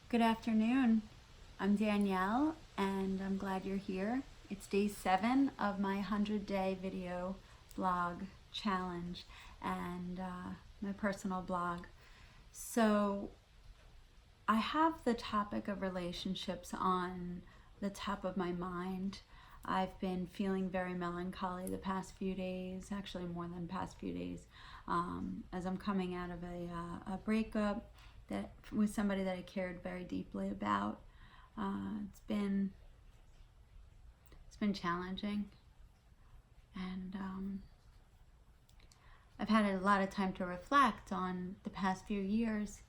Good afternoon. I'm Danielle and I'm glad you're here. It's day 7 of my 100-day video blog challenge and my personal blog. So I have the topic of relationships on the top of my mind. I've been feeling very melancholy the past few days, actually more than the past few days, as I'm coming out of a breakup that with somebody that I cared very deeply about. It's been challenging, and I've had a lot of time to reflect on the past few years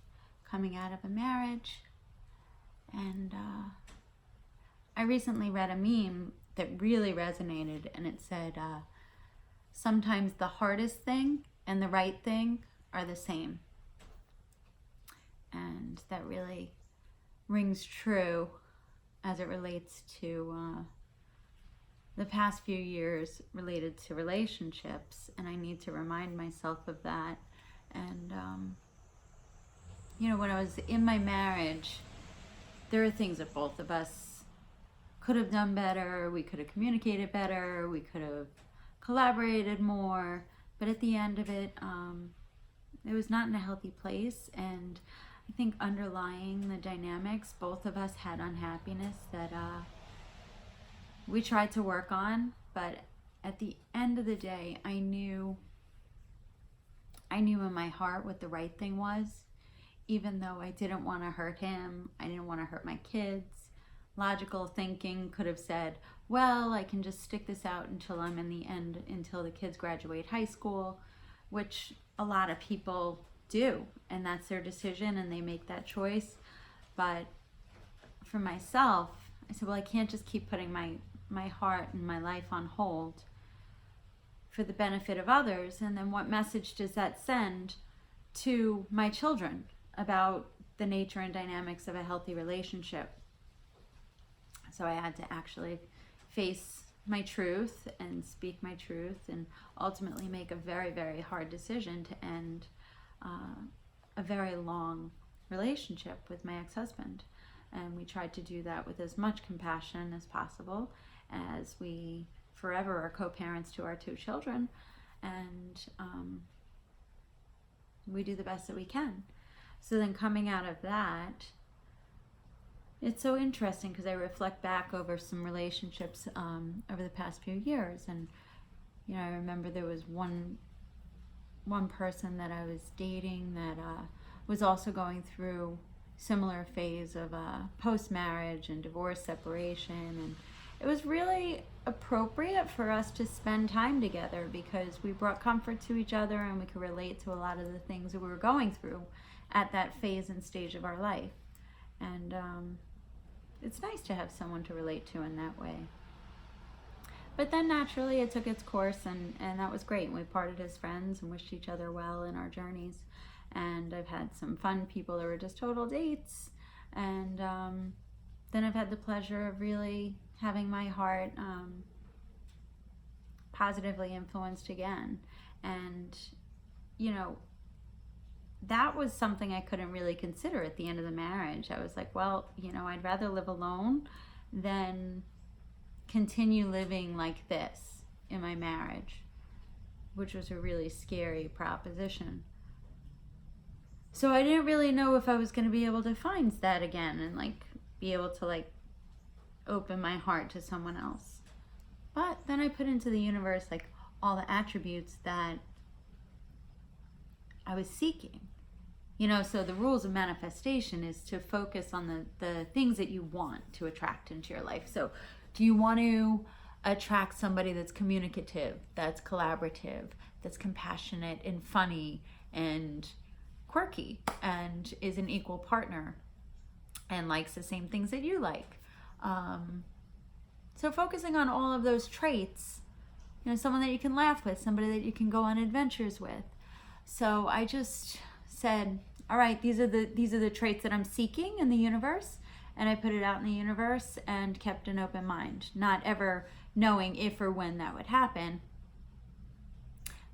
coming out of a marriage. And I recently read a meme that really resonated, and it said, sometimes the hardest thing and the right thing are the same. And that really rings true as it relates to the past few years related to relationships, and I need to remind myself of that. And when I was in my marriage, there are things that both of us could have done better. We could have communicated better. We could have collaborated more. But at the end of it, it was not in a healthy place. And I think underlying the dynamics, both of us had unhappiness that we tried to work on. But at the end of the day, I knew in my heart what the right thing was, even though I didn't want to hurt him. I didn't want to hurt my kids. Logical thinking could have said, well, I can just stick this out until I'm in the end, until the kids graduate high school, which a lot of people do, and that's their decision and they make that choice. But for myself, I said, well, I can't just keep putting my heart and my life on hold for the benefit of others. And then what message does that send to my children about the nature and dynamics of a healthy relationship? So I had to actually face my truth and speak my truth, and ultimately make a very, very hard decision to end a very long relationship with my ex-husband. And we tried to do that with as much compassion as possible, as we forever are co-parents to our 2 children, and we do the best that we can. So then coming out of that, it's so interesting because I reflect back over some relationships over the past few years, and I remember there was one person that I was dating that was also going through similar phase of post-marriage and divorce, separation, and it was really appropriate for us to spend time together because we brought comfort to each other and we could relate to a lot of the things that we were going through at that phase and stage of our life. And it's nice to have someone to relate to in that way. But then naturally it took its course, and that was great. We parted as friends and wished each other well in our journeys. And I've had some fun people that were just total dates. And then I've had the pleasure of really having my heart positively influenced again. And, that was something I couldn't really consider at the end of the marriage. I was like, well, I'd rather live alone than continue living like this in my marriage, which was a really scary proposition. So I didn't really know if I was going to be able to find that again and be able to open my heart to someone else. But then I put into the universe all the attributes that I was seeking. So the rules of manifestation is to focus on the things that you want to attract into your life. So do you want to attract somebody that's communicative, that's collaborative, that's compassionate and funny and quirky, and is an equal partner and likes the same things that you like? So focusing on all of those traits, someone that you can laugh with, somebody that you can go on adventures with. So I just said, all right, these are the traits that I'm seeking in the universe, and I put it out in the universe and kept an open mind, not ever knowing if or when that would happen,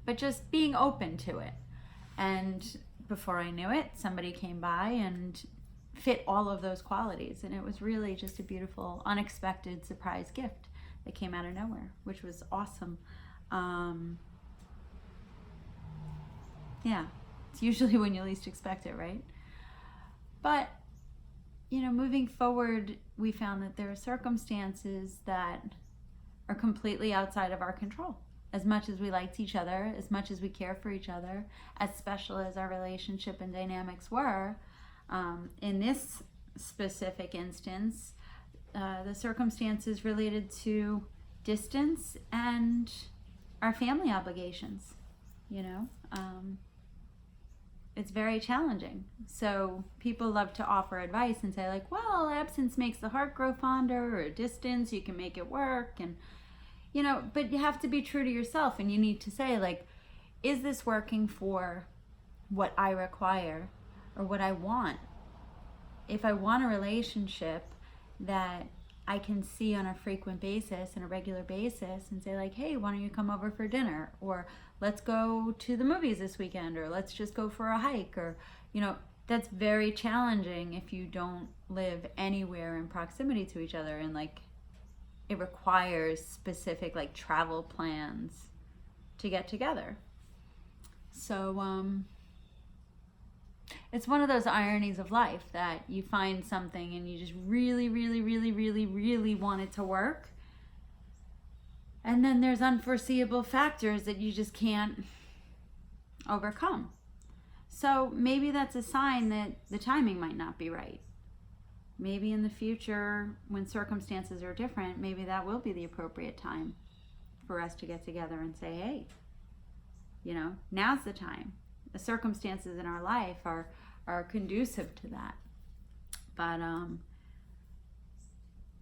but just being open to it. And before I knew it, somebody came by and fit all of those qualities. And it was really just a beautiful, unexpected surprise gift that came out of nowhere, which was awesome. Yeah, it's usually when you least expect it, right? But, moving forward, we found that there are circumstances that are completely outside of our control. As much as we liked each other, as much as we care for each other, as special as our relationship and dynamics were, in this specific instance, the circumstances related to distance and our family obligations, it's very challenging. So people love to offer advice and say like, well, absence makes the heart grow fonder, or distance, you can make it work. And, but you have to be true to yourself, and you need to say like, is this working for what I require or what I want? If I want a relationship that I can see on a frequent basis and a regular basis and say like, hey, why don't you come over for dinner? Or let's go to the movies this weekend, or let's just go for a hike, or, that's very challenging if you don't live anywhere in proximity to each other, and like it requires specific like travel plans to get together. So it's one of those ironies of life that you find something and you just really, really, really, really, really want it to work. And then there's unforeseeable factors that you just can't overcome. So maybe that's a sign that the timing might not be right. Maybe in the future, when circumstances are different, maybe that will be the appropriate time for us to get together and say, hey, now's the time. The circumstances in our life are conducive to that. But I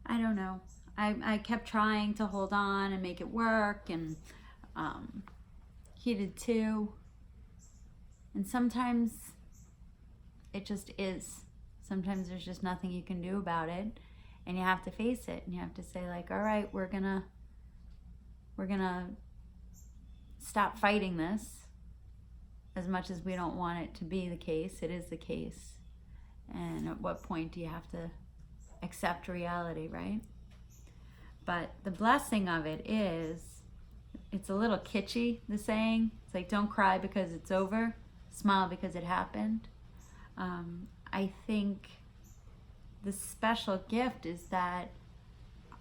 don't know. I kept trying to hold on and make it work, and he did too. And sometimes it just is. Sometimes there's just nothing you can do about it, and you have to face it, and you have to say like, all right, we're gonna stop fighting this. As much as we don't want it to be the case, it is the case. And at what point do you have to accept reality, right? But the blessing of it is, it's a little kitschy, the saying. It's like, don't cry because it's over, smile because it happened. I think the special gift is that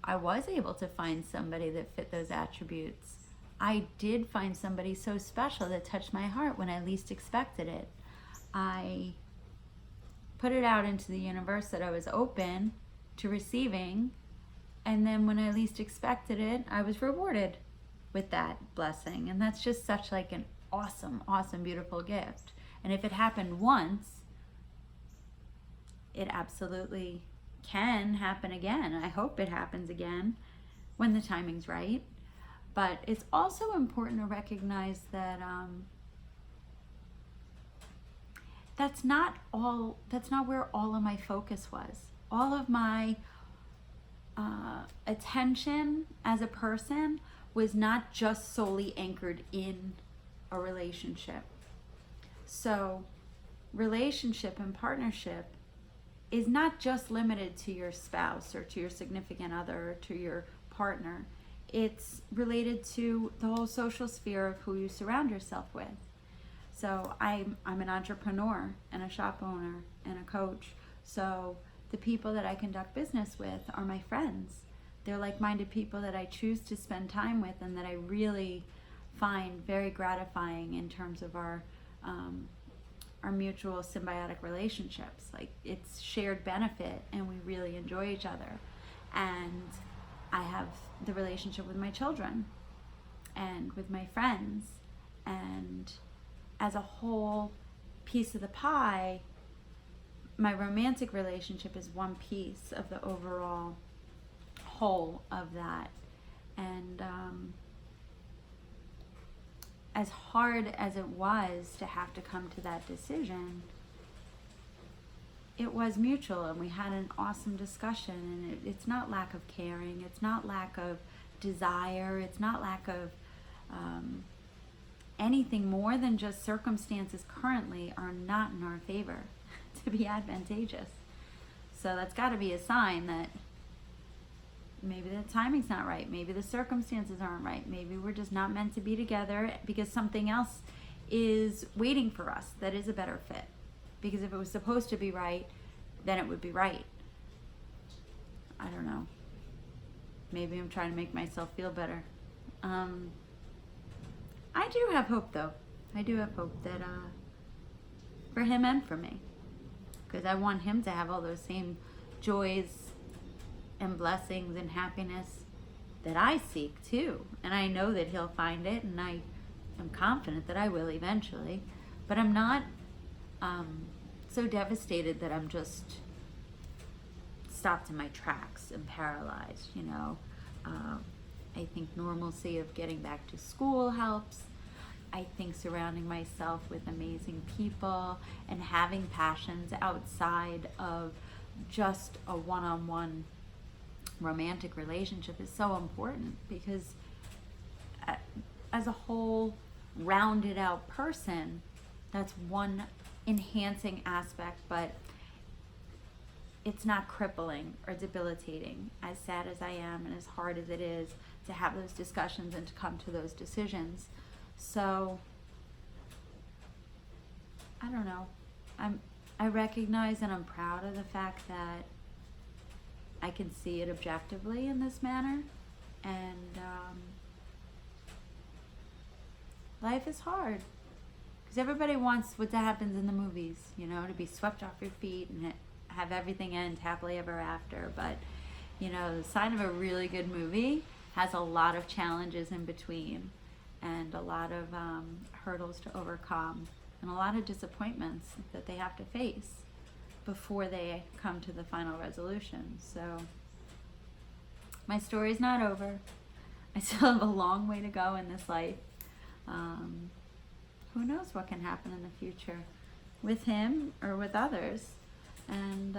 I was able to find somebody that fit those attributes. I did find somebody so special that touched my heart when I least expected it. I put it out into the universe that I was open to receiving, and then when I least expected it, I was rewarded with that blessing. And that's just such like an awesome, awesome, beautiful gift. And if it happened once, it absolutely can happen again. I hope it happens again when the timing's right. But it's also important to recognize that that's not where all of my focus was. All of my attention as a person was not just solely anchored in a relationship. So relationship and partnership is not just limited to your spouse or to your significant other or to your partner. It's related to the whole social sphere of who you surround yourself with. So I'm an entrepreneur and a shop owner and a coach. So the people that I conduct business with are my friends. They're like-minded people that I choose to spend time with and that I really find very gratifying in terms of our mutual symbiotic relationships. Like, it's shared benefit and we really enjoy each other. And I have the relationship with my children and with my friends, and as a whole piece of the pie, my romantic relationship is one piece of the overall whole of that. And as hard as it was to have to come to that decision, it was mutual, and we had an awesome discussion. And it's not lack of caring, it's not lack of desire, it's not lack of anything more than just circumstances currently are not in our favor to be advantageous. So that's got to be a sign that maybe the timing's not right. Maybe the circumstances aren't right. Maybe we're just not meant to be together because something else is waiting for us that is a better fit. Because if it was supposed to be right, then it would be right. I don't know. Maybe I'm trying to make myself feel better. I do have hope, though. I do have hope that for him and for me. Because I want him to have all those same joys and blessings and happiness that I seek too. And I know that he'll find it, and I am confident that I will eventually. But I'm not so devastated that I'm just stopped in my tracks and paralyzed, you know. I think normalcy of getting back to school helps. I think surrounding myself with amazing people and having passions outside of just a one-on-one romantic relationship is so important, because as a whole rounded out person, that's one enhancing aspect, but it's not crippling or debilitating. As sad as I am and as hard as it is to have those discussions and to come to those decisions. So I don't know. I recognize and I'm proud of the fact that I can see it objectively in this manner, and life is hard because everybody wants what happens in the movies, you know, to be swept off your feet and have everything end happily ever after. But you know, the sign of a really good movie has a lot of challenges in between, and a lot of hurdles to overcome, and a lot of disappointments that they have to face before they come to the final resolution. So my story's not over. I still have a long way to go in this life. Who knows what can happen in the future with him or with others. And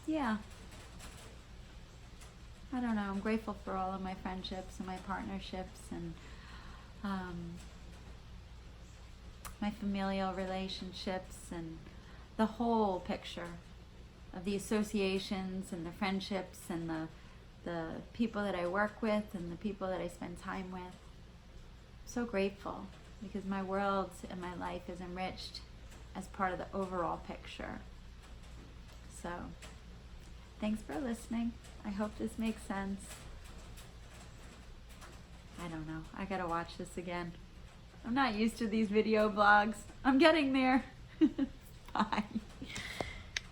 yeah, I don't know. I'm grateful for all of my friendships and my partnerships and my familial relationships and the whole picture of the associations and the friendships and the people that I work with and the people that I spend time with. So grateful, because my world and my life is enriched as part of the overall picture. So thanks for listening. I hope this makes sense. I don't know. I gotta watch this again. I'm not used to these video blogs. I'm getting there.